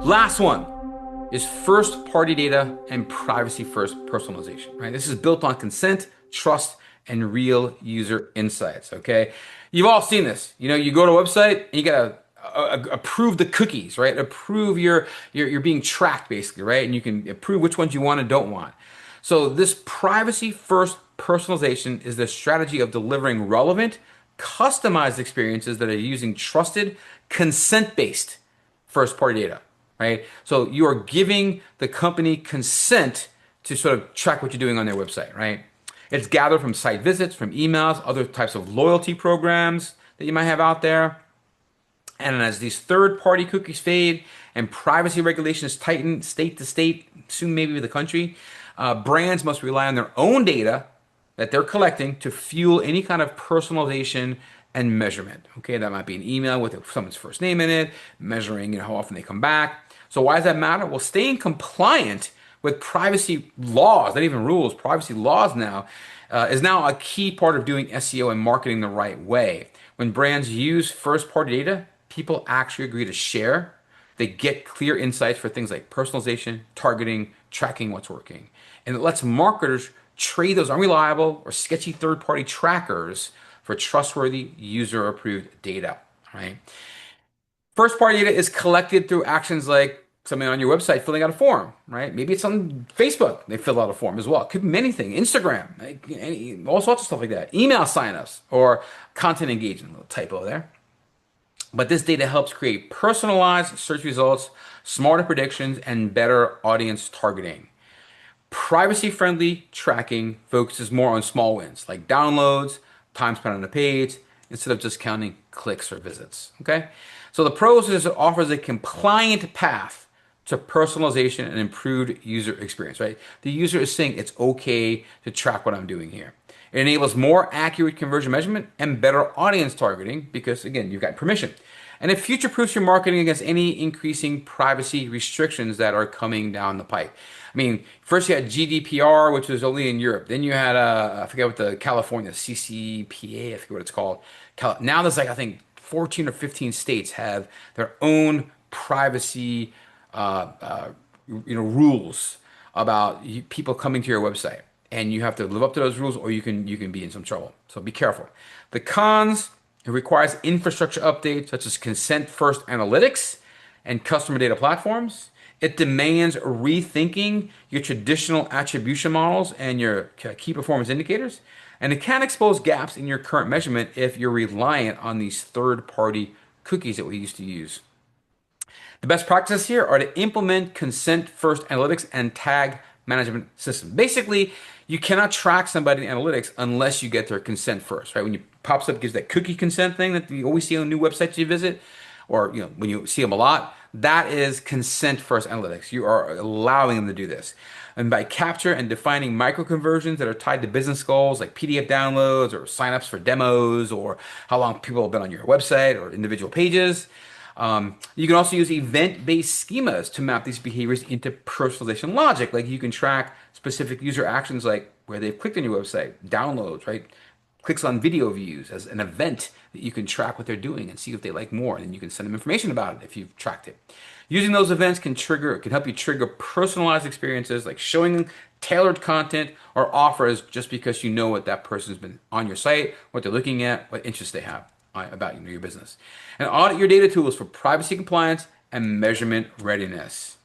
Last one is first-party data and privacy-first personalization, right? This is built on consent, trust, and real user insights, okay? You've all seen this. You know, you go to a website and you gotta approve the cookies, right? Approve you're being tracked basically, right? And you can approve which ones you want and don't want. So this privacy-first personalization is the strategy of delivering relevant, customized experiences that are using trusted, consent-based first-party data, right? So you are giving the company consent to sort of track what you're doing on their website, right? It's gathered from site visits, from emails, other types of loyalty programs that you might have out there. And as these third-party cookies fade and privacy regulations tighten state to state, soon maybe with the country, brands must rely on their own data that they're collecting to fuel any kind of personalization and measurement. Okay, that might be an email with someone's first name in it, measuring how often they come back. So why does that matter? Well, staying compliant with privacy laws, not even rules, privacy laws now, is now a key part of doing SEO and marketing the right way. When brands use first-party data, people actually agree to share. They get clear insights for things like personalization, targeting, tracking what's working. And it lets marketers trade those unreliable or sketchy third-party trackers for trustworthy user-approved data, right? First-party data is collected through actions like something on your website filling out a form, right? Maybe it's on Facebook, they fill out a form as well. It could be anything, Instagram, like, all sorts of stuff like that. Email signups or content engagement, a little typo there. But this data helps create personalized search results, smarter predictions, and better audience targeting. Privacy-friendly tracking focuses more on small wins, like downloads, time spent on a page, instead of just counting clicks or visits, okay? So the pros is it offers a compliant path to personalization and improved user experience, right? The user is saying it's okay to track what I'm doing here. It enables more accurate conversion measurement and better audience targeting because, again, you've got permission. And it future-proofs your marketing against any increasing privacy restrictions that are coming down the pike. I mean, first you had GDPR, which was only in Europe. Then you had, I forget what the California, CCPA, I forget what it's called. Now there's like, I think, 14 or 15 states have their own privacy rules about people coming to your website, and you have to live up to those rules, or you can be in some trouble. So be careful. The cons: it requires infrastructure updates such as consent-first analytics and customer data platforms. It demands rethinking your traditional attribution models and your key performance indicators. And it can expose gaps in your current measurement if you're reliant on these third-party cookies that we used to use. The best practices here are to implement consent-first analytics and tag management systems. Basically, you cannot track somebody in analytics unless you get their consent first, right? When you pops up, gives that cookie consent thing that you always see on new websites you visit, or when you see them a lot, that is consent first analytics. You are allowing them to do this. And by capture and defining micro conversions that are tied to business goals like PDF downloads or signups for demos or how long people have been on your website or individual pages. You can also use event-based schemas to map these behaviors into personalization logic. Like you can track specific user actions like where they've clicked on your website, downloads, right? Clicks on video views as an event that you can track what they're doing and see if they like more. And you can send them information about it if you've tracked it. Using those events can help you trigger personalized experiences like showing tailored content or offers just because you know what that person's been on your site, what they're looking at, what interests they have about your business. And audit your data tools for privacy compliance and measurement readiness.